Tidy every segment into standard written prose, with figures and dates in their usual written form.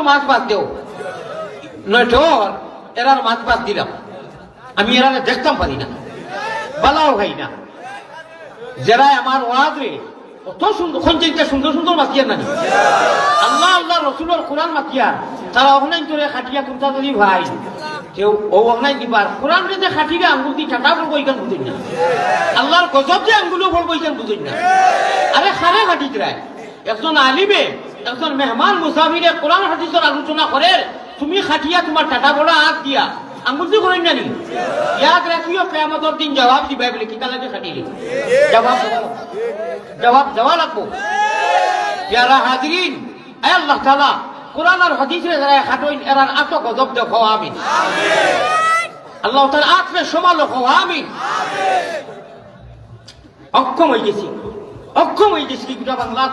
মাছ বাদ দেও নয়টোর এরার মাছ বাদ দিলাম আমি এরা দেখতাম পারি না বালাও খাই না যারা আমার ওয়াজ রে কত সুন্দর সঞ্চয়িতা সুন্দর সুন্দর মাতিয়ার নানি আল্লাহ আল্লাহ রসুলের কোরআন মাতিয়ার তারা ওখানে তোরে খাটিয়া কুর্তা যদি ভাই কেউ ও ওখানে দিবার কোরআন রে যে খাটিরে আঙ্গুল দি টাটা বলবো এইখান বুঝেন না আল্লাহর গজব যে আঙ্গুলো বলবো এইখান বুঝেন না আরে খারে খাটিত রায় একজন আলিমে একজন মেহমান মুসাফিরে কোরআন হাদিসের আলোচনা করে তুমি খাটিয়া তোমার টাটা বড় হাত দিয়া আঙ্গুল দিয়ে করেন জানি ইয়াদ রাখিও কিয়ামতের দিন জবাব দিবা বলে কি কালাকে খাটিলে জবাব জবাব দেওয়া লাগবো যারা হাজিরিন আয় আল্লাহ তাআলা কোরআন আর হাদিসের যারা খাটোই এরার আত গজব দেখো আমিন আল্লাহ তাআলা আত্মে সমালো হো আমিন অক্ষম হয়ে গেছি গোটা বাংলা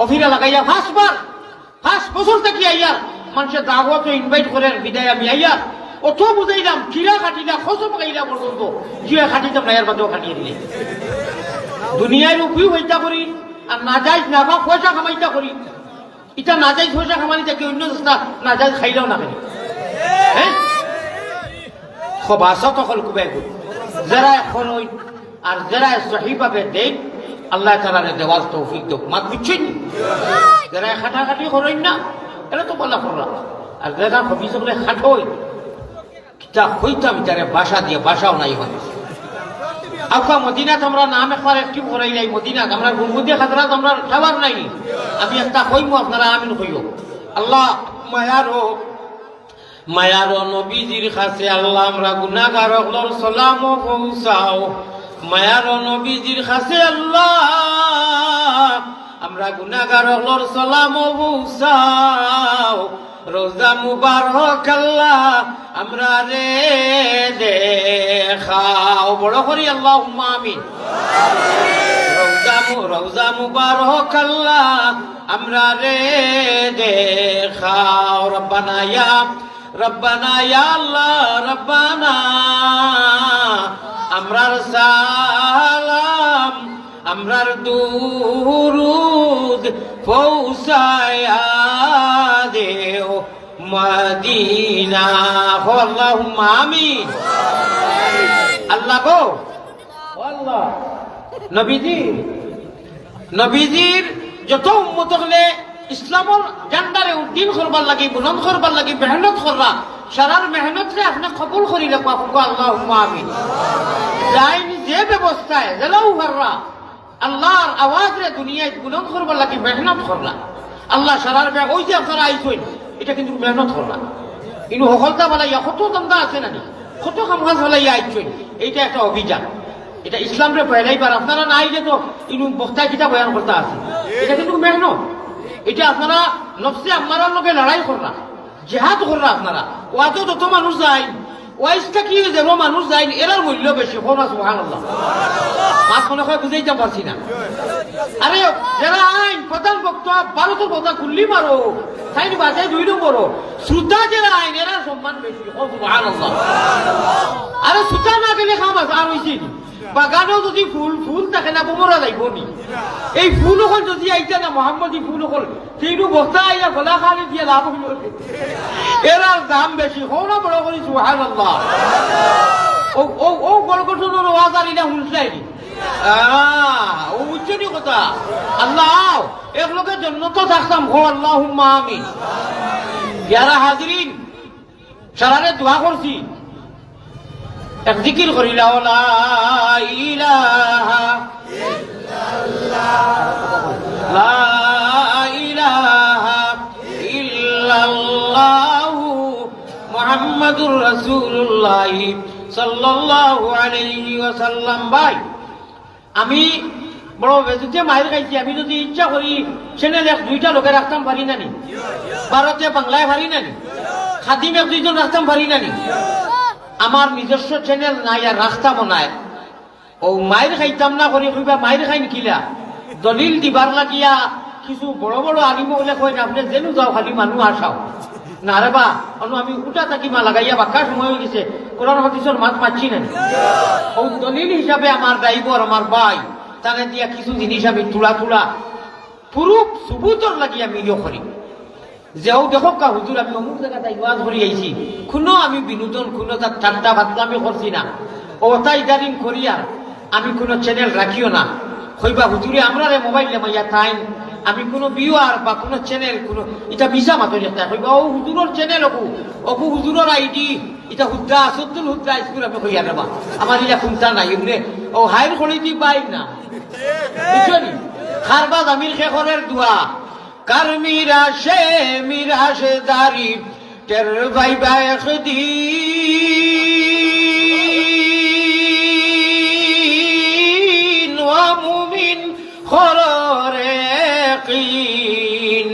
অফিরা লাগাইয়া ফাঁস বছর থেকে আইয়ার মানুষের দাওয়াত ইনভাইট করে বিদায় আমি আইয়ার অত বুঝাইলাম কিরা খাটিলা খসম খাইলা পর্যন্ত জিয়া খাটিতাম না এর বাদেও খাটিয়ে দিলে দুনিয়ার উপরেও হইতা করি আর না যাই না বা পয়সা কামাইতা করি এটা না যাই পয়সা কামানি থাকে অন্য চেষ্টা না যাই খাইলেও না খাই হ্যাঁ খবাসা তখন কুবাই করি যারা এখন ওই আর যারা সহিভাবে দেখ আল্লাহ তাআলা দেওয়াল তৌফিক দেব মাত বুঝছেন যারা খাটাখাটি করেন না এরা তো বলা করলা আর যারা হবি সকলে খাটোই তা হইতাম তারে বাসা দিয়ে বাসাও নাই মানুষ আউকা মদিনাত আমরা নাম একবার একটি করাই নাই মদিনাত আমরা গুমগুদিয়া খাতরাত আমরা খাবার নাই আমি একটা কইমু আপনারা আমিন কইও আল্লাহ মায়ারো নবীজির কাছে আল্লাহ আমরা গুনাহগার হলর সালাম পৌঁছাও মায়ারো নবীজির কাছে আল্লাহ আমরা গুনাহগার হলর সালাম পৌঁছাও রোজা মুবারক আল্লাহ আমরা রে দেখাও বড় করি আল্লাহুম্মা আমিন রোজা মুবারক আল্লাহ আমরা রে দেখাও রব্বানা ইয়া আল্লাহ রব্বানা আমরার সালাম আমরার দুরুদ পৌঁছায়া দেও মদিনা আল্লাহুম্মা আমিন আল্লাহ গো আল্লাহ নবীজির যত উম্মত হলে ইসলামর জান্ডারে উদ্দিন করবার লাগি বুলন্দ করবার লাগি মেহনত কররা সারার মেহনত রে আপনি কবুল করিলে পাবো আল্লাহুম্মা আমিন যাইনি যে ব্যবস্থায় জেলাও কররা আল্লাহর আওয়াজ রে দুনিয়ায় বুলন্দ করবার লাগি মেহনত করলা আল্লাহ সারার ব্যাগ ওই যে আপনারা আইসইন এটা কিন্তু মেহনত করলা কিন্তু সফলতা বলাইয়া কত দামদা আছে নাকি কত কাম কাজ বলাইয়া আইসইন এইটা একটা অভিযান এটা ইসলামরে পয়লাইবার আপনারা নাই যে তো ইনু বক্তায় কিতা বয়ান করতে আছে এটা কিন্তু মেহনত এটা আপনারা নফসে আম্মারার লগে লড়াই করলা জেহাদ করলা আপনারা ওয়াজও যত মানুষ যায় ওয়াইজটা কি যেন মানুষ যায় এরার মূল্য বেশি হল সুবহানাল্লাহ মাছ মনে হয় বুঝাইতে পারছি না আরে যারা আইন প্রধান বক্তা ভারতের কথা খুললি মারো তাই বাজায় দুই নম্বরও শ্রোতা যারা আইন এরা সম্মান বেশি হল সুবহানাল্লাহ আরে শ্রোতা না গেলে খাম আছে আর হয়েছে বাগানেও যদি ফুল থাকে না বোমরা যাইব নি এই ফুল ওখান যদি আইতে না মোহাম্মদী ফুল ওখান সেইটু বস্তা আইয়া গলা খালি দিয়ে লাভ হইল এরার দাম বেশি হওয়া বড় করি সুবহানাল্লাহ ও গলগঠনের ওয়াজ আলিনা শুনছাইনি ও বুঝছনি কথা আল্লাহ এক লোকের জন্য তো থাকতাম হো আল্লাহুম্মা আমিন যারা হাজিরিন সারারে দোয়া করছি এক জিকির করিলা লা ইলাহা ইল্লাল্লাহ লা ইলাহা ইল্লাল্লাহ মুহাম্মাদুর রাসূলুল্লাহ সাল্লাল্লাহু আলাইহি ওয়াসাল্লাম ভাই আমি বড় বেজুতে মায়ের খাইছি আমি যদি ইচ্ছা করি চ্যানেল এক দুইটা লোকে রাখতাম পারি না নি ভারতে বাংলায় পারি না নি খাদিম এক দুইজন রাখতাম পারি না নি আমার নিজস্ব চ্যানেল নাই আর রাখতামও নাই ও মায়ের খাইতাম না করি কইবা মায়ের খাইন কিলা দলিল দিবার লাগিয়া কিছু বড় বড় আলিম বলে কই না আপনি যেন যাও খালি মানুষ আসাও না রে বা আমি উঠা থাকি মা লাগাইয়া বাক্কা সময় হয়ে গেছে কোরআন হাদিসের মাত পাচ্ছি না ও দলিল হিসাবে আমার ড্রাইভার আমার ভাই তাকে দিয়া কিছু জিনিস আমি তুলা পুরুপ সুবুতর লাগিয়া মিলিও করি যেও দেখো কা হুজুর আমি অমুক জায়গায় ওয়াজ করে আইছি, কোনো আমি বিনোদন কোনো তার ঠান্ডা ভাতলামি করছি না, ওটাই গারিং করিয়া আমি কোনো চ্যানেল রাখিও না। হইবা হুজুরে আমরা মোবাইল মাইয়া তাই আমি কোনো ভিউয়ার বা কোনো চ্যানেল কোনো এটা মিশা মাতো যেতে হইবা ও হুজুরের চ্যানেল অকু হুজুরের আইডি এটা হুদ্রা সত্তর হুদ্রা স্কুল আমি হইয়া নেবা আমার এটা খুঁজতা নাই এমনি ও হাইর করে দি পাই না বুঝলি খারবাজ আমির শেখরের দোয়া কার মিরাশে দারি টের ভাই ভাই দিন ওয়া মুমিন খররে কিন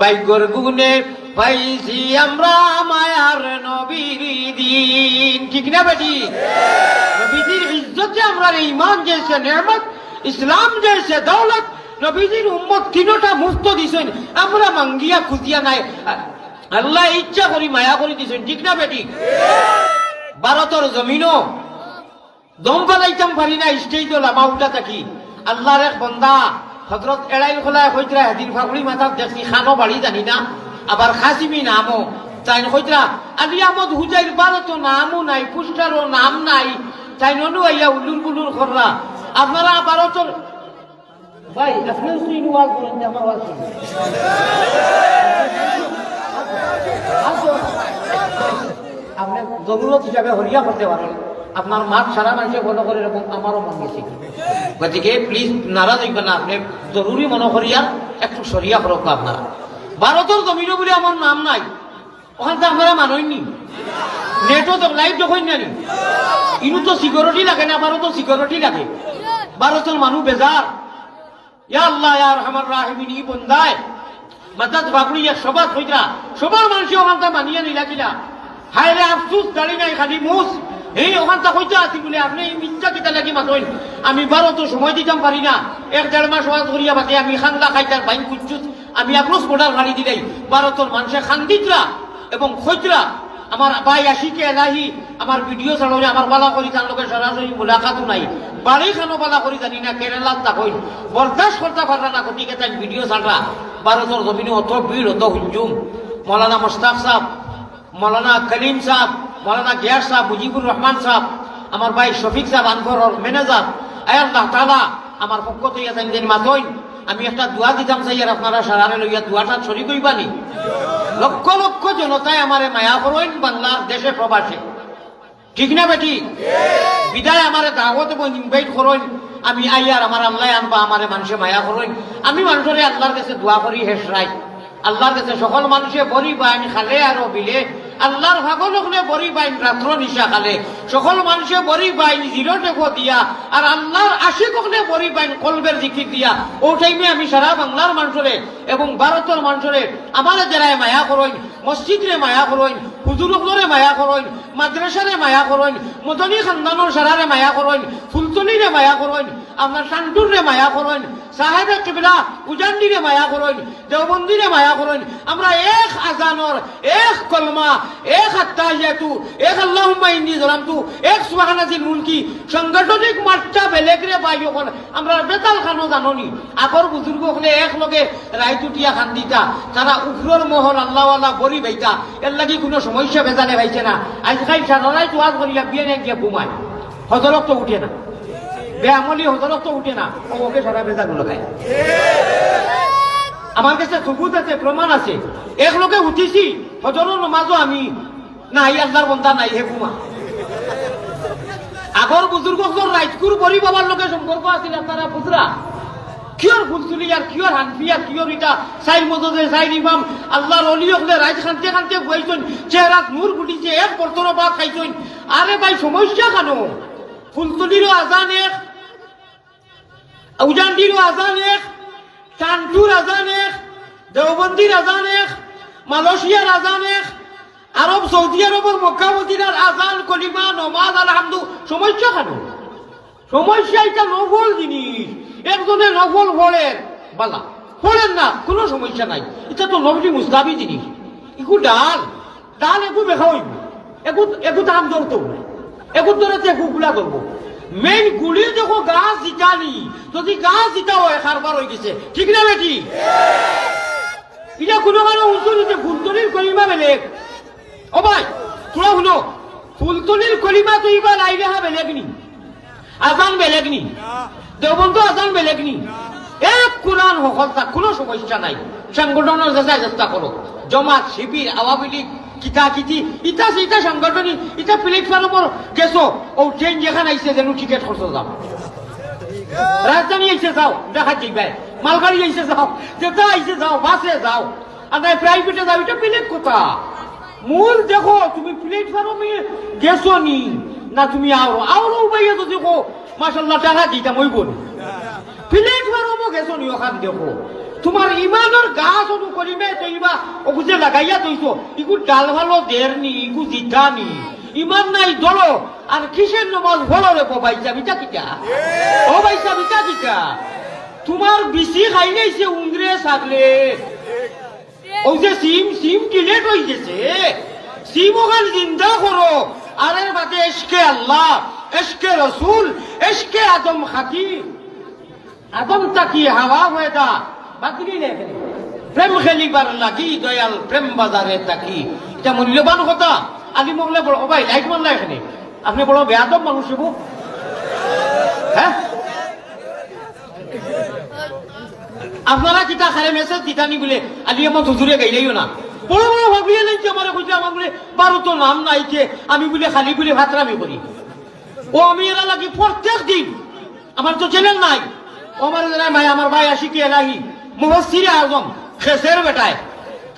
বাইগর গুনে পাইছি আমরা মায়ার নবীর দিন ঠিক না বেটি নবীজির ইজ্জতে আমরা ঈমান জেসে নেয়ামত ইসলাম জেসে দৌলত নবীজির উম্মত তিনটা মুফত দিছেন আমরা মাঙ্গিয়া খুঁজিয়া নাই আল্লাহ ইচ্ছা করি মায়া করে দিছেন ঠিক না বেটি ভারতের জমিনও দম পালাইতাম পারি না স্টেজ লামা উল্টা থাকি আল্লাহর এক বন্দা হযরত এড়াইল খোলায় কইতরা হেদিন ফাগুড়ি মাথা দেখছি খানো বাড়ি জানি না আবার খাসিমি নামও তাই কইতরা আলি আহমদ হুজাইর ভারত নামও নাই পুস্টারও নাম নাই তাই ননু আইয়া উল্লুর বুলুর করলা আপনারা ভারতের ভাই আপনার শুনি ওয়াজ করেন আমার ওয়াজ শুনুন আপনি জরুরত হিসাবে হরিয়া করতে পারেন আপনার মাঠ সারা মানুষে ফলো করে এরকম আমারও মন গেছে গতিকে প্লিজ নারাজ হইবেন না আপনি জরুরি মনে করিয়া একটু সরিয়া করক আপনারা ভারতের জমিনও বলে আমার নাম নাই ওখান থেকে আপনারা মানইনি নেটও তো লাইভ যখন জানি ইনু তো সিকিউরিটি লাগে না আমারও তো সিকিউরিটি লাগে ভারতের মানুষ বেজার ইয়া আল্লাহ ইয়া রহমান রাহিমিন ই বন্দায় মাদাত বাবুড়িয়া সবার হইরা সবার মানুষ ওখানটা মানিয়ে নিলা কিনা হায় রে আফসুস দাঁড়ি নাই খালি মুস এই ওখানটা হইতে আছি বলে আপনি মিথ্যা কিতা লাগি মাতইন আমি ভারত সময় দিতাম পারি না 1-1.5 মাস ওয়াজ করিয়া বাদে আমি খান্দা খাইতার বাইন কুচুত আমি আক্রোশ বোর্ডার গাড়ি দিলাই ভারতের মানুষে খান্দিতরা এবং খৈতরা আমার ভাই আশিকে এলাহি আমার ভিডিও চালানো আমার বালা করি তার লোকের সরাসরি মুলাকাতও নাই বাড়ি খানো বালা করি জানি না কেরালার তা কই বরদাস্ত করতে পারলা না গতিকে তাই ভিডিও ছাড়া ভারতের জমিনে অত ভিড় অত হুজুম মৌলানা মোস্তাক সাহেব মৌলানা কলিম সাহেব মৌলানা গিয়াস সাহেব মুজিবুর রহমান সাহেব আমার ভাই শফিক সাহেব আনফরর ম্যানেজার আল্লাহ তাআলা আমার পক্ষ থেকে জানেন মাতইন আমি একটা দোয়া দিতাম চাই আর আপনারা সারারে লইয়া দোয়াটা শরীক হইবানি লক্ষ লক্ষ জনতায় আমারে মায়া করেন বাংলার দেশে প্রবাসে ঠিক না বেটি বিদায় আমারে দাওয়াত এবং ইনভাইট করেন আমি আইয়ার আমার আল্লাহ আনবা আমারে মানুষে মায়া করেন আমি মানুষের আল্লাহর কাছে দোয়া করি হেসরাই আল্লাহর কাছে সকল মানুষে বড়ি বাইন খালে আর বিলে আল্লাহর ভাগল হলে বড়ি বাইন রাত্র নিশা খালে সকল মানুষে বড়ি বাইন জিরো টেকো দিয়া আর আল্লাহর আশিক হলে বড়ি বাইন কলবের জিকির দিয়া ও টাইমে আমি সারা বাংলার মানুষরে এবং ভারতের মানুষরে আমার যারায় মায়া করেন মসজিদরে মায়া করেন হুজুররে মায়া করেন মাদ্রাসারে মায়া করেন মদনী খানদানোর সারারে মায়া করেন ফুলতলিরে মায়া করেন আপনার শান্তুরে মায়া করেন সাহেবে কিবলা উজান্ডিরে মায়া করেন দেওবন্দিরে মায়া করেন আমরা এক আজানর এক কলমা এক আত্তাহিয়াতু এক আল্লাহুম্মা ইন্নী যালামতু এক সুবহানাজিল মুলকি সাংগঠনিক মাত্রা বেলেগরে বাইও কোন আমরা বেতাল খানো জাননি আগর বুজুর্গ হলে এক লগে রাইতুটিয়া খান দিতা তারা উফরর মহল আল্লাহওয়ালা বড়ি বাইতা এর লাগি কোনো সমস্যা বেজালে ভাইছে না আজকাল সারাই তো আজ করিয়া বিয়ে নিয়ে গিয়ে ঘুমায় হজরত তো উঠে না বেআমলি হজরত তো উঠে না ওকে সারা বেজাগুলো খায় আমার কাছে সবুত আছে প্রমাণ আছে এক লোকে উঠিছি হজরের নামাজও আমি নাই আল্লাহর বন্দা নাই হে ঘুমা আগর বুজুর্গ রাইতকুর বড়ি বাবার লোকের সম্পর্ক আছিল আপনারা বুঝরা কিয়র ফুলচুলিয়ার কিয়র হানফিয়ার কিয়র ইটা সাইর মদদের সাইর ইমাম আল্লাহর অলি হলে রাইত খানতে খানতে বইছেন চেহারাত নূর ফুটিছে এক বর্তন ভাত খাইছেন আরে ভাই সমস্যা কেন ফুলচুলিরও আজান এক উজান্ডিরও আজান এক টান্টুর আজান এক দেওবন্দির আজান এক মালয়েশিয়ার আজান এক আরব সৌদি আরবের মক্কা মদিনার আজান কলিমা নমাজ আলহামদু সমস্যা কেন সমস্যা এটা নফল জিনিস একজনে নফল ফলেন বালা ফলেন না কোনো সমস্যা নাই এটা তো নফলি মুস্তাবি জিনিস একু ডাল ডাল একু দেখা হইব একু দাম ধরতো একু ধরে একু গুলা করবো মেইন গুলি যখন গাছ জিতানি যদি গাছ জিতা হয় খারবার হয়ে গেছে ঠিক না বেটি এটা কোনো কারণে উঁচু নিতে ফুলতলির কলিমা বেলেগ ও ভাই তোরা শুনো ফুলতলির কলিমা তুই বা লাইলে হা বেলেগ নি আজান বেলেগ নি দেবন্ধ আজান বেলেগ নি এক কোরআন হকলতা কোনো সমস্যা নাই সংগঠনের যাচাই চেষ্টা করো জমাত শিবির আওয়ামী লীগ কিতা কিতি ইটা ইটা সংগঠনী ইটা প্ল্যাটফর্মর গেছো ও ট্রেন যেখানে আইছে যেন টিকেট খরচ যাও রাজধানী আইসে যাও দেখা যাইবে মালগাড়ি আইসে যাও যেটা আইসে যাও বাসে যাও আর নাই প্রাইভেটে যাও এটা প্লেট কথা মূল দেখো তুমি প্ল্যাটফর্মে গেছো নি না তুমি আরো বাইয়া তো দেখো মাসাল্লাহ টাকা দিতাম ওই বলি প্ল্যাটফর্মও গেছো নি ওখান দেখো তোমার ইমানের গাছ অনু করিবে তৈবা ওগুজে লাগাইয়া তৈছো ইগু ডাল ভালো দের নি ইগু জিতা নি ইমান নাই দলো আর কিসের নমাজ ভালো রে বাইসা বিটা কিটা ও বাইসা বিটা কিটা তোমার বিসি খাই নাইছে উংরে সাগলে ও যে সিম ডিলেট হয়ে গেছে সিম ওখান জিন্দা করো আর এর বাদে এশকে আল্লাহ এশকে রসুল এশকে আদম খাকি আদম তাকি হাওয়া হয়ে দা বাকি নেই প্রেম খেলিবার লাগি দয়াল প্রেম বাজারে তাকি এটা মূল্যবান কথা আলি মগলে বড় ও ভাই লাইট মানলা এখানে আপনি বড় বেয়াদব মানুষ হবো হ্যাঁ আপনারা কিতা খারে মেসেজ দিতানি বলে আলি আমার হুজুরে গাইলেইও না বড় বড় ভাবিয়ে নাই যে আমার কইছে আমার বলে 12 তো নাম নাই কে আমি বলে খালি বলে ভাতরামি করি ও আমি এরা লাগি প্রত্যেক দিন আমার তো চ্যানেল নাই ও আমার জানাই ভাই আমার ভাই আশিকি এলাহি মুফাসসির আজম খেসের বেটায়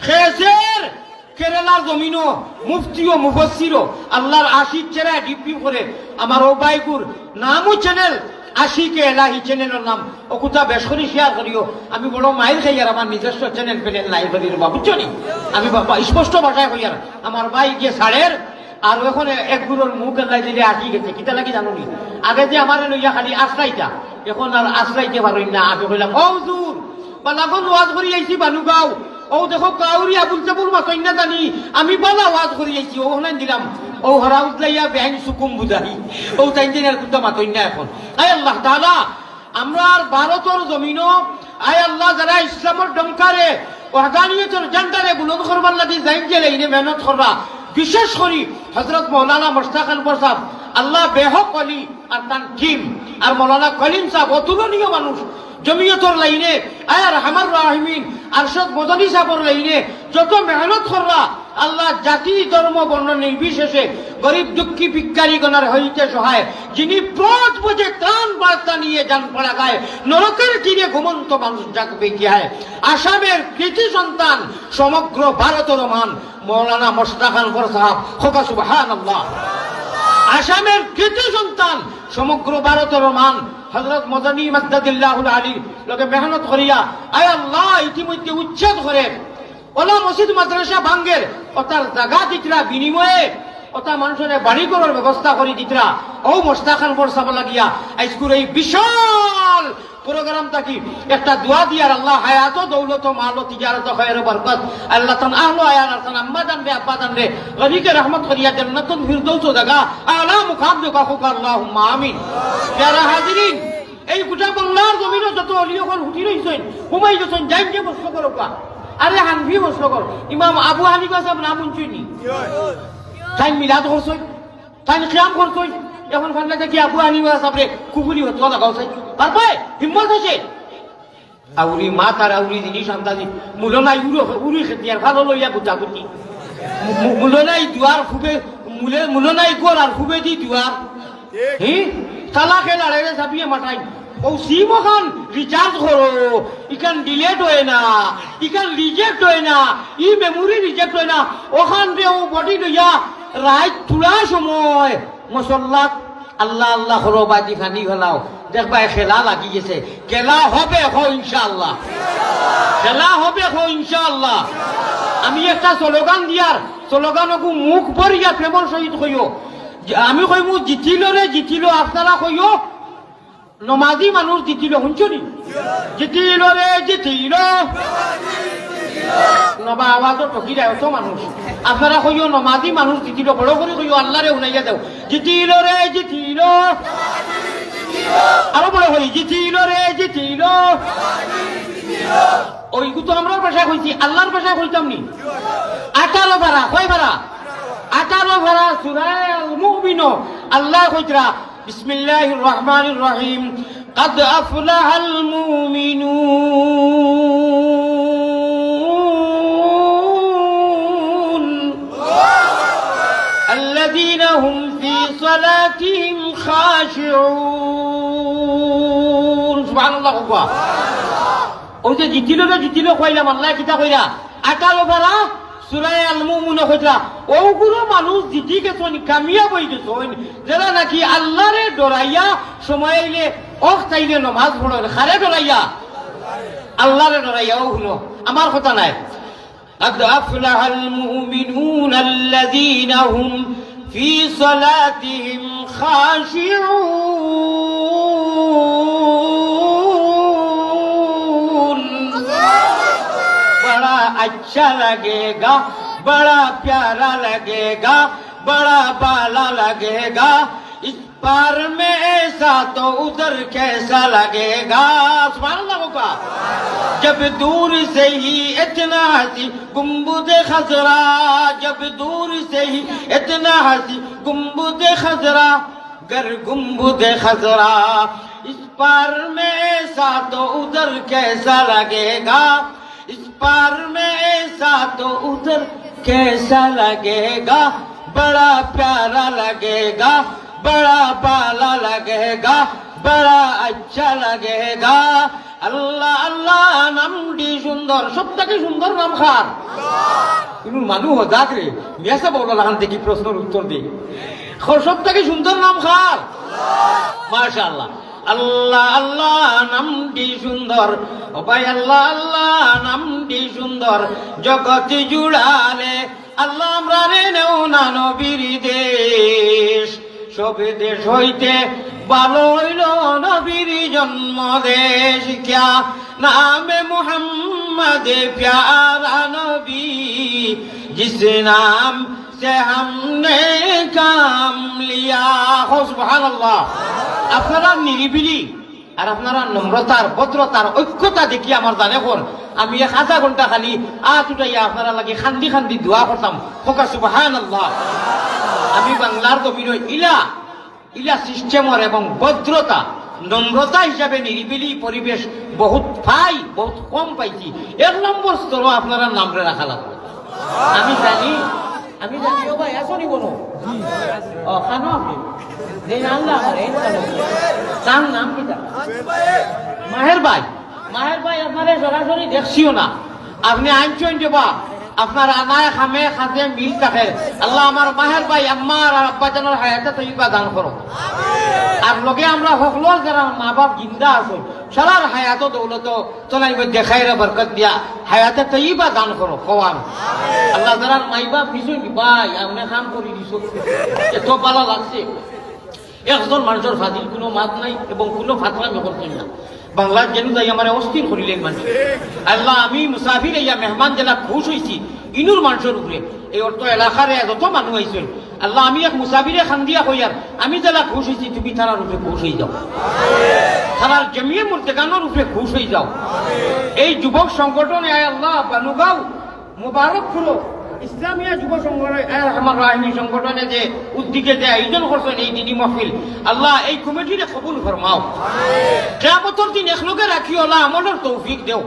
খেসের কেরালার জমিনও মুফতিও মুফাসসিরও আল্লাহর আশিক চেরা ডিপি করে আমার ও বাইকুর নামও চ্যানেল আশিকে এলাহি চ্যানেলের নাম ওকুতা বেশ করে শেয়ার করিও আমি বড় মাইল খাই আর আমার নিজস্ব চ্যানেল পেলেন লাইব্রেরির বা বুঝছো নি আমি স্পষ্ট ভাষায় কই আর আমার ভাই যে সাড়ের আর এখন একগুলোর মুখ এলাই দিলে আশি গেছে কিতা লাগি জানো নি আগে যে আমার লইয়া খালি আশ্রাইতা এখন আর আশ্রাইতে পারই না আমি কইলাম ও হুজুর বালাগন ওয়াজ করি আইছি বানুগাঁও ও দেখো কাউরি আবুল চাবুল মাতই না জানি আমি বালা ওয়াজ করি আইছি ও হলেন দিলাম ও হরাউত লাইয়া বেহাইন সুকুম বুঝাই ও তাই দিনের কিন্তু মাতই না এখন আয় আল্লাহ তাআলা আমরা ভারতের জমিনও আয় আল্লাহ যারা ইসলামের ডঙ্কারে ওয়াহদানিয়তের জান্ডারে বুলন্দ করবার লাগি যাইন যে লাইনে মেহনত করবা বিশেষ করে হযরত মাওলানা মুশতাক আনওয়ার সাহেব আল্লাহ বেহক আলী আর তার টিম আর মাওলানা কলিম সাহেব অতুলনীয় মানুষ জমিয়তর লাইনে আয় রহমান রাহিমিন আরশদ মদনী সাহেবর লাইনে যত মেহনত কররা আল্লাহ জাতি ধর্ম বর্ণ নির্বিশেষে গরিব দুঃখী ভিক্ষারী গণার হইতে সহায় যিনি প্রত বোঝে ত্রাণ বার্তা নিয়ে যান পড়া গায় নরকের তীরে ঘুমন্ত মানুষ জাগবে কি হয় আসামের কৃতি সন্তান সমগ্র ভারতের মান মৌলানা মুশতাক আনওয়ার সাহেব খোদা সুবহানাল্লাহ আসামের কৃতি সন্তান সমগ্র ভারতের মান হযরত মদনী মাদ্দাদিল্লাহুল আলী লোকে মেহনত করিয়া আয় আল্লাহ ইতিমধ্যে উচ্ছেদ করে ওলা মসজিদ মাদ্রাসা ভাঙ্গের ওটার জায়গা দিতরা বিনিময়ে ওটা মানুষের বাড়ি করার ব্যবস্থা করে দিতরা ও মুশতাক আনওয়ার সাহেব লাগিয়া আজকুর এই বিশাল প্রোগ্রাম থাকি একটা দোয়া দিয়ার আল্লাহ হায়াত দৌলত মাল তিজারত খয়র বরকত আল্লাহ তান আহলো আয়ান তান আম্মা জান রে আব্বা জান রে গনিকে রহমত করিয়া জান্নাতুল ফিরদৌস জায়গা আলা মুকাম দে কাফুক আল্লাহুম্মা আমিন যারা হাজিরিন এই গোটা বাংলার জমিনে যত অলিয়খন উঠি রইছেন হুমাই গেছেন যাই যে প্রশ্ন করবা আরে হানফি প্রশ্ন কর ইমাম আবু হানিফা সাহেব নাম শুনছনি তাই মিলাদ করছই তাই কিয়াম করছই এখন ফান্না দেখি আবু হানিফা সাহেব রে কুকুরি হতো লাগাও চাই পারবে হিম্মত আছে আউরি মা তার আউরি জিনিস আন্দাজি মূল নাই উড়ি খেতিয়ার ভালো লইয়া বুঝা বুঝি মূল নাই দুয়ার খুবে মূল নাই গোর আর খুবে দি দুয়ার হি তালা খেলাড়ে চাপিয়ে মাঠাই ও সিম ওখান রিচার্জ করো ইখান ডিলেট হয় না ইখান রিজেক্ট হয় না ই মেমোরি রিজেক্ট হয় না ওখান রে ও বডি লইয়া রাইট তুলা সময় মসল্লাত আল্লাহ আল্লাহ হলো বাজি খানি ফেলাও দেখবা খেলা লাগি গেছে খেলা হবে হো ইনশাআল্লাহ খেলা হবে হো ইনশাআল্লাহ আমি একটা স্লোগান দিয়ার স্লোগানকু মুখ ভরিয়া প্রেমর সহিত কইও আমি কইমু জিতিল আপনারা কইও নমাজি মানুষ জিতিল শুনছনি জিতিল রে জিতিল নবা আওয়াজও টকি দেয় অত মানুষ আপনারা কইও নমাজি মানুষ জিতিল বড় করে কইও আল্লাহরে শুনাইয়া দেও জিতিল রে জিতিল আরো বড় হই জিতিল রে জিতিল ওইগু তো আমরার ভাষায় কইছি, আল্লাহর ভাষায় কইতাম নি। 18 ভাড়া, কয় ভাড়া? 18 ভাড়া সূরা আল মুমিন। আল্লাহ কইতরা বিসমিল্লাহির রহমানির রহিম, قد أفلح المؤمنون الذين هم في صلاتهم خاشعون سبحان الله أكبر ওই যে জিতিল কইলাম আল্লাহ কিতা কইরা 18 ভাড়া সূরা আল মুমিন কইরা ওগুলো মানুষ জিতি গেছেন, কামিয়াব হয়ে গেছেন যারা নাকি আল্লাহরে ডরাইয়া সময় আইলে চাইলে নামাজ পড়েন, খারে ডরাইয়া আল্লাহরে ডরাইয়া। ওগুলো আমার কথা নাই। قد أفلح المؤمنون الذين هم في صلاتهم خاشعون बड़ा अच्छा लगेगा, बड़ा प्यारा लगेगा, बड़ा बाला लगेगा, इस पार में ऐसा तो उधर कैसा लगेगा। सुभान अल्लाह होगा। जब दूर से ही इतना हंसी गुम्बद खजरा, जब दूर से ही इतना हंसी गुम्बद खजरा, गर गुम्बद खजरा, इस पार में ऐसा तो उधर कैसा लगेगा, इस पार में ऐसा तो उधर कैसा लगेगा, बड़ा प्यारा लगेगा, बड़ा बाला लगेगा, बड़ा अच्छा लगेगा। আল্লাহ আল্লাহ নামটি সুন্দর, সবথেকে সুন্দর নাম খার কিন্তু মানুষ হজাক রে মিয়াসা বলা লাগান দেখি প্রশ্নের উত্তর দিই। সবথেকে সুন্দর নাম খার মাশাআল্লাহ। আল্লাহ আল্লাহ নামটি সুন্দর, ও ভাই আল্লাহ আল্লাহ নামটি সুন্দর, জগৎ জুড়ালে আল্লাহ আমরা রে নেও না নবীর দেশ, সব দেশ হইতে ভালো হইল নবীর জন্ম দেশ। ক্যা নামে মুহাম্মদ প্যারা নবী, জিস নাম से हमने काम लिया हो। সুবহানাল্লাহ। আপনারা নিরিবিলি আর আপনারা নম্রতার ভদ্রতার ঐক্যতা দেখি আমার জানে কোন আমি 1/2 ঘন্টা খালি উঠাইয়া আপনারা লাগে খান্দি খান্দি দোয়া করতাম হোকা সুবহানাল্লাহ। আমি বাংলার জমিন ইলা ইলা সিস্টেমর এবং ভদ্রতা নম্রতা হিসাবে নিরিবিলি পরিবেশ বহুত বহুত কম পাইছি। 1 নম্বর স্তর আপনারা নামরে রাখা লাগবে। আমি জানি ও ভাই আসনি কোনো খানো আপনি যে আল্লাহ আমার এই তার নাম কি? মাহের ভাই আপনারা সরাসরি দেখছিও না, আপনি আনছেন যে বা আপনার আনায় খামে খাতে মিল থাকে। আল্লাহ আমার মাহের ভাই আম্মার আর আব্বাজানের হায়াতে তৈবা দান করো। আর লগে আমরা সকল যারা মা বাপ জিন্দা আছো সারার হায়াত দৌলত তোলাই দেখাইরে বরকত দিয়া হায়াতে তৈবা দান করো কওয়ান। আল্লাহ যারা মাই বাপ নিছুন ভাই আপনি কাম করে দিছ এত ভালো লাগছে। একজন মানুষের ফাজিল কোনো মাত নাই এবং কোনো ফাতলামি করছেন না। বাংলার যেন যাই আমার অস্থির করিলেন মানুষ। আল্লাহ আমি মুসাফির ইয়া মেহমান জেলা খুশ হয়েছি ইনুর মানুষের উপরে এই অর্থ এলাকার যত মানুষ আইছেন। আল্লাহ আমি এক মুসাফিরে খান্দিয়া কইয়ার আমি জেলা খুশ হয়েছি, তুমি থানার উপরে খুশ হয়ে যাও, থানার জমিয়ে মুর্তেকানোর উপরে খুশ হয়ে যাও। এই যুবক সংগঠনে আয় আল্লাহ বানুগাঁও মুবারক খুলো ইসলামিয়া যুব আমার রাহিনী সংগঠনে যে উদ্যোগে যে আয়োজন করছেন এই দিনী মাহফিল, আল্লাহ এই কমিটিরে কবুল ফরমাও। কিয়ামতের দিন একলগে রাখিও আল্লাহ আমলের তৌফিক দেও।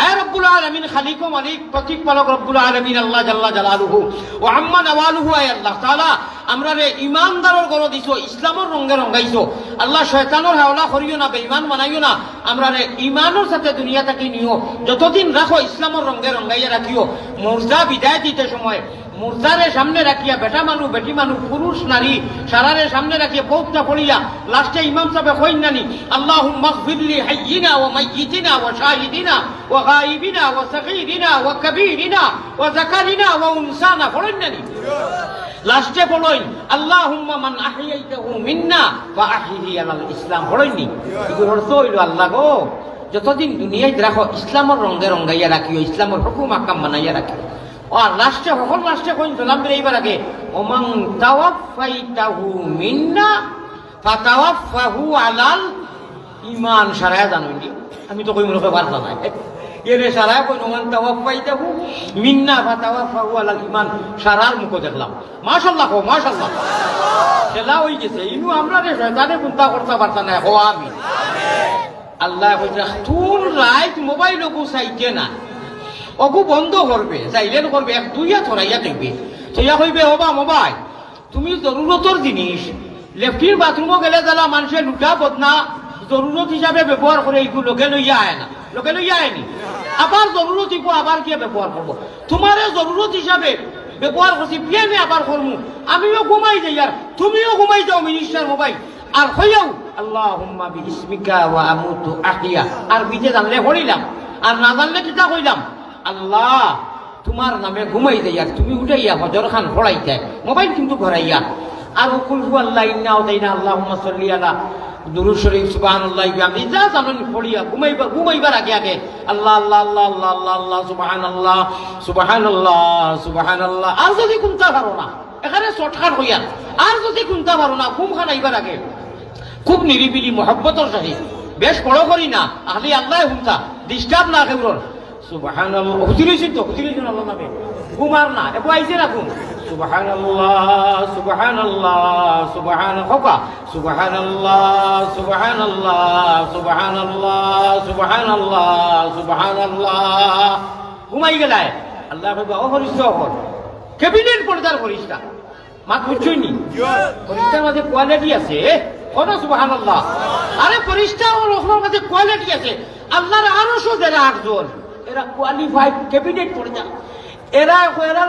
আয় রব্বুল আলামিন খালিক ও মালিক প্রতিপালক রব্বুল আলামিন আল্লাহ জাল্লা জালালুহু ওয়া আম্মা নওয়ালুহু আয় আল্লাহ তাআলা আমরা রে ইমানদারের গড় দিছো, ইসলামের রঙে রঙাইছো। আল্লাহ শয়তানের হাওলা করিও না, বেঈমান বানাইও না। আমরা রে ইমানের সাথে দুনিয়া থেকে নিও, যতদিন রাখো ইসলামের রঙে রঙাইয়া রাখিও। মুর্জা বিদায় দিতে সময় মুর্জারে সামনে রাখিয়া বেটা মানুষ বেটি মানুষ পুরুষ নারী সারারে সামনে রাখিয়া পৌঁছটা পড়িয়া লাস্টে ইমাম সাহেব কইন নানি আল্লাহুম্মা গফিরলি হাইয়িনা ওয়া মাইয়িতিনা ওয়া শাহিদিনা ওয়া গায়িবিনা ওয়া সাগীরিনা ওয়া কাবীরিনা ওয়া যাকারিনা ওয়া উনসানা পড়েন নানি। লাস্টে পড়েন আল্লাহুম্মা মান আহইয়াইতাহু মিন্না ফা আহইহি আলাল ইসলাম পড়েননি। এগুলো অর্থ হইল আল্লাহ গো যতদিন দুনিয়ায় রাখো ইসলামের রঙে রঙাইয়া রাখিও, ইসলামের হুকুম আকাম বানাইয়া রাখিও। আর লাস্টে সকল লাস্টে কইন সালাম দিলে এইবার আগে ওমান তাওয়াফাইতাহু মিন্না ফাতাওয়াফাহু আলাল ঈমান। সারা জানুনি আমি তো কই মনে পারতা নাই এরে সারা কই ওমান তাওয়াফাইতাহু মিন্না ফাতাওয়াফাহু আলাল ঈমান সারার মুখ দেখলাম মাশাআল্লাহ মাশাআল্লাহ সেলা হই গেছে ইনু আমরা রে শয়তানে কুন্তা করতে পারতা না হো আমিন আল্লাহ কইরা তুন রাইট মোবাইল ওগু চাইতে না ওগু বন্ধ করবে সাইলেন্ট করবে এক দুইয়া ছড়াইয়া দেখবে সেইয়া কইবে ওবা মোবাইল তুমি জরুরতর জিনিস লেফটির বাথরুমও গেলে যারা মানুষে লুটা বদনা জরুরত হিসাবে ব্যবহার করে এইগুলো লোকে লইয়া আয় না লোকে লইয়া আয়নি আবার জরুরত দিব আবার কে ব্যবহার করবো তোমারে জরুরত হিসাবে ব্যবহার করছি প্লেনে আবার করবো আমিও ঘুমাই যাই আর তুমিও ঘুমাই যাও মিনিস্টার মোবাইল আর হইয়াও আল্লাহুম্মা বিইসমিকা ওয়া আমুতু আহিয়া আর বিজে জানলে হইলাম আর না জানলে কিতা কইলাম আল্লাহ তোমার নামে ঘুমাই যাই আর তুমি উঠাইয়া হজর খান পড়াইতে মোবাইল কিন্তু ঘরাইয়া আর কুল হু আল্লাহ ইন্না উতাইনা আল্লাহুম্মা সাল্লি আলা দুরূদ শরীফ সুবহানাল্লাহি ওয়া বিহামদিহি যা জানেন পড়িয়া ঘুমাইবার আগে আগে আল্লাহ আল্লাহ আল্লাহ আল্লাহ আল্লাহ আল্লাহ সুবহানাল্লাহ সুবহানাল্লাহ সুবহানাল্লাহ আর যদি কোনটা পারো না এখানে শর্টকাট হইয়া আর যদি কোনটা পারো না ঘুম খানাইবার আগে খুব নিরিবিলি মহব্বতর সহিত বেশ বড় করি না আহলি আল্লাহ হুমতা ডিস্টার্ব না কেবল সুবহানাল্লাহ হুতিলেছেন তো হুতিলেছেন আল্লাহ নামে ঘুমার না এবার আইছে না ঘুম সুবহানাল্লাহ সুবহানাল্লাহ সুবহানাল্লাহ সুবহানাল্লাহ সুবহানাল্লাহ সুবহানাল্লাহ সুবহানাল্লাহ সুবহানাল্লাহ ঘুমাই গেলায় আল্লাহ কইবা ও ফরিস্তা হল ক্যাবিনেট পর্দার ফরিস্তা মাত বুঝছই নি ফরিস্তার মধ্যে কোয়ালিটি আছে কোনা সুবহানাল্লাহ আরে ফরিস্তা ও রহমানের মধ্যে কোয়ালিটি আছে আল্লাহর আরশও যারা আটজন এরা কোয়ালিফাইড ক্যাবিনেট পর্দা এরা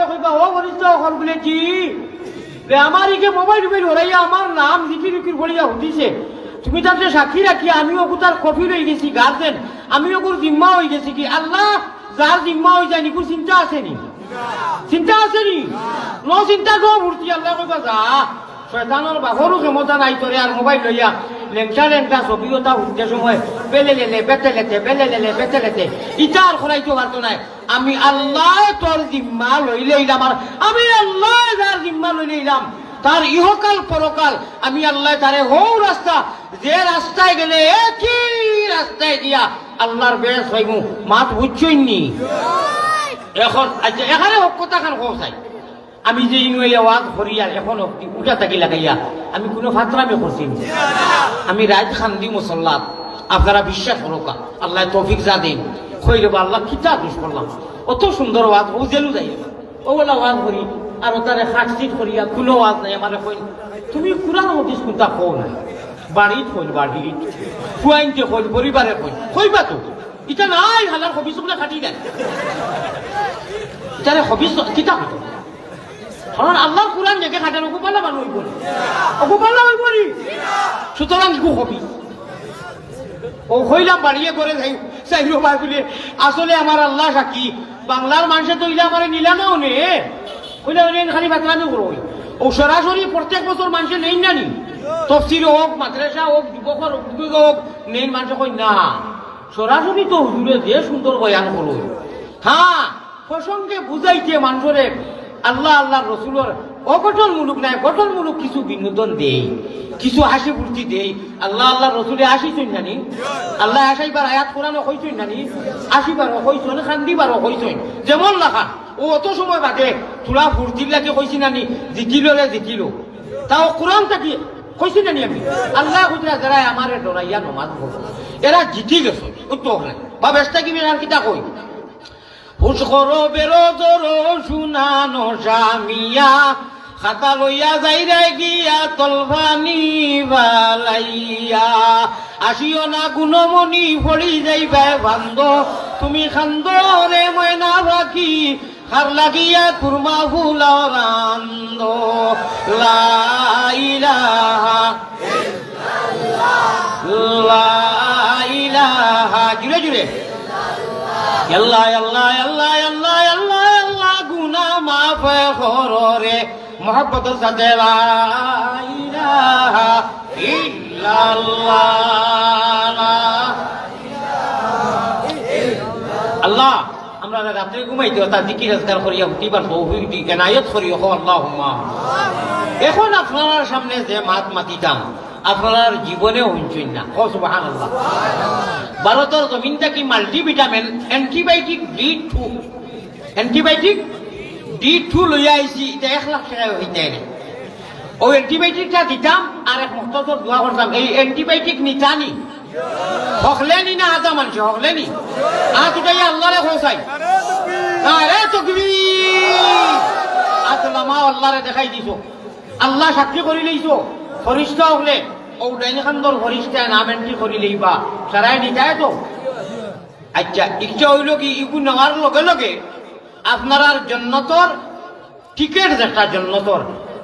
কইবা ও ফরিস্তা হল বলে কি রে আমার ইকে মোবাইল হরাইয়া আমার নাম জিকির জিকির বলিয়া হতিছে তুমি তাতে সাক্ষী রাখি আমিও তার কফি লই গেছি গার্জেন আমিও কোর জিম্মা হয়ে গেছি কি আল্লাহ যার জিম্মা হয়ে যায়নি কোন চিন্তা আসেনি চিন্তা আসেনি নো চিন্তা গো মূর্তি আল্লাহ কইবা যা শয়তানের বাহরও ক্ষমতা নাই তোরে আর মোবাইল লইয়া লেংটা লেংটা ছবিওটা উঠতে সময় বেলেলেলে বেতেলেতে ইটার খরাইতে পারতো নাই আমি আল্লাহ তোর জিম্মা লই লইলাম আর আমি আল্লাহ যার জিম্মা লই লইলাম তার ইহকাল পরকাল আমি আল্লাহ তারে হৌ রাস্তা যে রাস্তায় গেলে একই রাস্তায় দিয়া আল্লাহর বেশ হইমু মাত বুঝছই নি এখন আচ্ছা এখানে কথা খান কৌসাই আমি যে ইনুয়ে ওয়াজ করিয়া এখন উঠা থাকি লাগাইয়া আমি কোনো ফাতরামি করছি আমি রাত খান্দি মুসল্লাত আপনারা বিশ্বাস করোকা আল্লাহ তৌফিক যা দিন কইলে আল্লাহ কিতা দুষ করলাম অত সুন্দর ওয়াজ ও জেলু যাই ওগুলা ওয়াজ করি আর তারে হাটচিট করিয়া কোনো ওয়াজ নাই আমার কই তুমি কুরআন হাদিস কোনটা কও না বাড়িত কই বাড়িত ফুয়াইনতে কই পরিবারে কইবা তো এটা নাই হালার হবিসগুলা খাটি দেয় তারে হবিস কিতা হতো কারণ আল্লাহর কুরআন দেখে খাটার ওগুপাল্লা মানুষ হইব ওগুপাল্লা হইব নি সুতরাং কি হবি ও হইলাম বাড়িয়ে করে চাইলো ভাই বলে আসলে আমার আল্লাহ সাক্ষী বাংলার মানুষে তো ইলা আমার নিলামেও নে কইলা খালি বাতলামি করো ও সরাসরি প্রত্যেক বছর মানুষে নেই না নি তফসির হোক মাদ্রাসা হোক যুবকর হোক নেই মানুষে কই না সরাসরি তো হুজুরে যে সুন্দর বয়ান করো হ্যাঁ প্রসঙ্গে বুঝাইতে মানুষের আল্লাহ আল্লাহ রসুলের অগঠনমূলক নাই গঠনমূলক কিছু বিনোদন দেই কিছু হাসি ফুর্তি দেই আল্লাহ আল্লাহ রসুলে আসিছেন জানি আল্লাহ আসাইবার আয়াত কোরআনে কইছেন জানি আসিবারও কইছেন খান্দিবারও কইছেন যেমন লাখা ও অত সময় বাদে তোরা ফুর্তির লাগে কইছি নানি জিকিল তাও কোরআন থাকি কইছি জানি আমি আল্লাহ হুজরা যারা আমারে ডরাইয়া নমাজ পড়ো এরা জিতি গেছে উত্তর বা ব্যস্ত কি আর কিতা কই হুশ করো বেরোজর শুনানো জামিয়া খাতা লইয়া যাইরা গিয়া তলভানি বালাইয়া আসিও না গুণমণি পড়ি যাইবে বান্দ তুমি খান্দ রে ময়না পাখি খার লাগিয়া কুরমা ফুলাও রান্দ লা ইলাহা লা ইলাহা জুড়ে জুড়ে আল্লাহ আল্লাহ আল্লাহ আল্লাহ আল্লাহ আল্লাহ গুনাহ মাফ করো রে মোহাব্বত সাথে লা ইলাহা ইল্লাল্লাহ আল্লাহ আমরা রাতে ঘুমাইতে তার জিকির আজকার করিয়া উঠিবার তৌফিক দি এনায়েত করিও আল্লাহুম্মা এখন আপনার সামনে যে মাত মাতিতাম আপনার জীবনেও হইছেন না। সুবহানাল্লাহ। ভারতের জমিনটা কি মাল্টিভিটামিন অ্যান্টিবায়োটিক D2 লইয়া আইছি, এটা 1 লাখ টাকা হইতে না। ওই অ্যান্টিবায়োটিকটা দিতাম আর এক মুক্তসর দোয়া করতাম, এই অ্যান্টিবায়োটিক নিতানি হকলেনি না আদা মানুষ হকলেনি দুটাই আল্লাহরে খোঁসাই আরে তাকবীর আসলামা আল্লাহরে দেখাই দিছ, আল্লাহ সাক্ষী করি লইছো ফরিস্তা হলে ও ডাইনি খান্দর ফরিস্তা নাম এন্ট্রি করি লইবা সারাই নিতায় তো। আচ্ছা ইচ্ছা হইল কি ইগু নেওয়ার লগে লগে আপনার আর জন্নতর টিকেট যেটা জন্নতর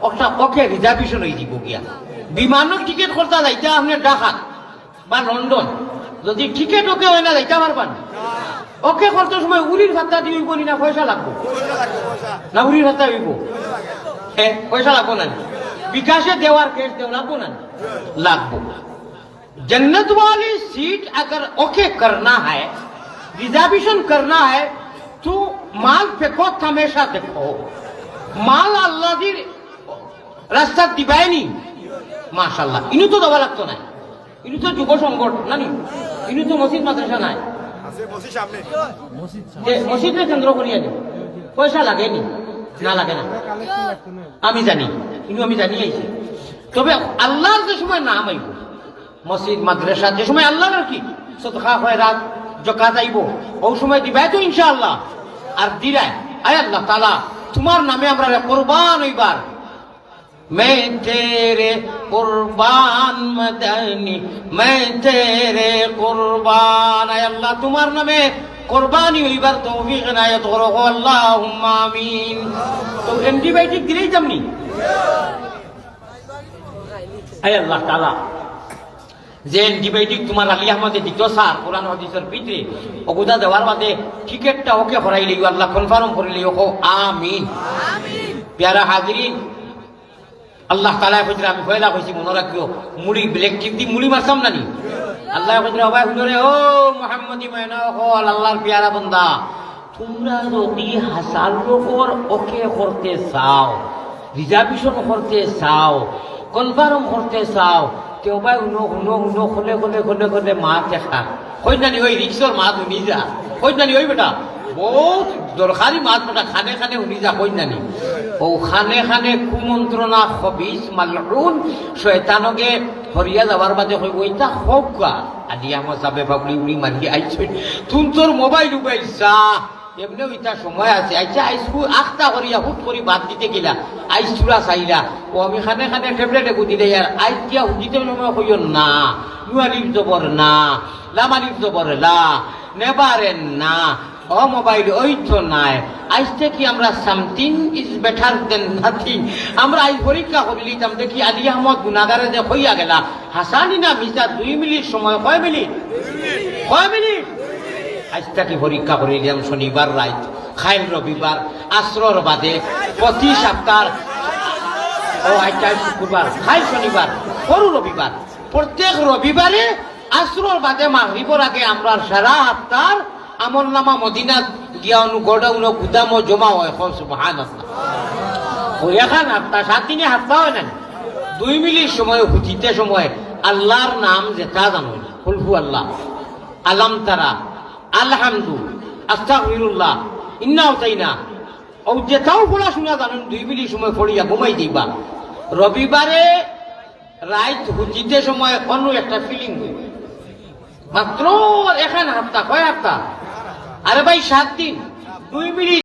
একটা ওকে রিজার্ভেশন হয়ে দিব গিয়া। বিমানের টিকিট করতে যাইতে আপনি ঢাকা বা লন্ডন, যদি টিকিট ওকে হয় না যাইতে পারবেন। ওকে করতে সময় উড়ির ভাত্তা দিব না পয়সা লাগবো না? উড়ির ভাত্তা দিব পয়সা লাগবো না? বিকাশে দেওয়ার কেস দেওয়া লাগবো না? লাগবো। जन्नत वाली सीट अगर ओके करना है, रिजर्वेशन करना है, तो माल फेंको हमेशा देखो माल अल्लाह दी रास्ता दिबाय नी माशाल्लाह। इनु तो दवा लगतो ना, इनु तो যুব সংগঠ না নি, ইনু তো মসজিদ মাদ্রাসা নাই আছে, মসজিদ সামনে মসজিদে কেন্দ্র করিয়া দে পয়সা লাগে নি না লাগে না আমি জানি, ইনু আমি জানি আইছি। তবে আল্লাহর যে সময় নাম আইব মসজিদ মাদ্রাসা, যে সময় আল্লাহর আর কি সদকা খয়রাত যাকাত আইব ওই সময় দিবাই তো ইনশাআল্লাহ। আর দিরাই আয় আল্লাহ তাআলা তোমার নামে আমরা কুরবান হইবার। मैं तेरे कुर्बान मदनी मैं तेरे कुर्बान, आय अल्लाह तुम्हार नामे कुर्बानी হইবার তৌফিক ইনায়াত করো আল্লাহুম্মা আমিন। তো অ্যান্টিবায়োটিক দিলেই তেমনি আয় আল্লাহ তাআলা যে অ্যান্টিবায়োটিক তোমার আলী আহমদে দিত স্যার কোরআন হাদিসের ভিতরে ওগুদা দেওয়ার বাদে টিকেটটা ওকে হরাইলে আল্লাহ কনফার্ম করিলে ও আমিন। প্যারা হাজিরিন আল্লাহ তাআলা কইরা আমি পয়লা কইছি মনে রাখিও মুড়ি ব্ল্যাক টিপ দি মুড়ি মারতাম নানি। আল্লাহ কইরা ভাই হুজুরে ও মুহাম্মদি মায়না হল আল্লাহর প্যারা বান্দা, তোমরা যদি হাসাল লোকর ওকে করতে চাও, রিজার্ভেশন করতে চাও, কনফার্ম করতে চাও, কেউ ভাই হুনো হুনো হুনো খোলে খোলে খোলে খোলে মা দেখা কই নানি ওই রিক্সর মা তুমি যা কই নানি ওই বেটা বহুত দরকারি মাছ বেটা খানে খানে উনি যা কই নানি ও খানে খানে কুমন্ত্রণা খবিস মালউন শয়তানকে হরিয়া যাবার বাদে কই ওইটা হোকা আদি আমার সাবে বাবলি উনি মারি আইছে তুই তোর মোবাইল উবাইছা এমনি ওইটা সময় আছে। আচ্ছা আইসু আখতা করিয়া হুট করি বাদ দিতে গেলা আইসুরা চাইলা ও আমি খানে খানে ট্যাবলেট এগু দিলে আর আইতিয়া হুদিতে সময় কইও না নুয়ালিপ জবর না লামালিপ জবর লা নেবারেন না ও মোবাইল ওই তো নাই। আইসতে কি আমরা something is better then nothing, আমরা আই পরীক্ষা করে লিতাম দেখি আলী আহমদ গুনাগারে যে হইয়া গেলা হাসানি না মিসা 2 মিনিট সময় কয় মিনিট আজটা কি পরীক্ষা করে দিলাম শনিবার রাত খাইল রবিবার আসরর বাদে প্রতি সপ্তাহ ও আজটা শুক্রবার খাই শনিবার পরু রবিবার প্রত্যেক রবিবারে আসরর বাদে মাগরিবের আগে আমরা সারা সপ্তাহ আমল নামা মদিনাত গিয়া গোডাউন গুদাম জমা হয়। সুবহানাল্লাহ। ওই এখন সপ্তাহ 7 দিনে সপ্তাহ হয় না 2 মিনিট সময় হুতিতে সময় আল্লাহর নাম যেটা জানো কুলহু আল্লাহ আলাম তারা আলহামদু আস্তাগফিরুল্লাহ ইন্নাও তাইনা ও যেটাও বলা শোনা জানেন 2 মিনিট সময় পড়িয়া ঘুমাই দিবা। রবিবারে রাত হুতিতে সময় অন্য একটা ফিলিং হইবে মাত্র এখন সপ্তাহ কয় সপ্তাহ আরে ভাই 7 দিন 2 মিনিট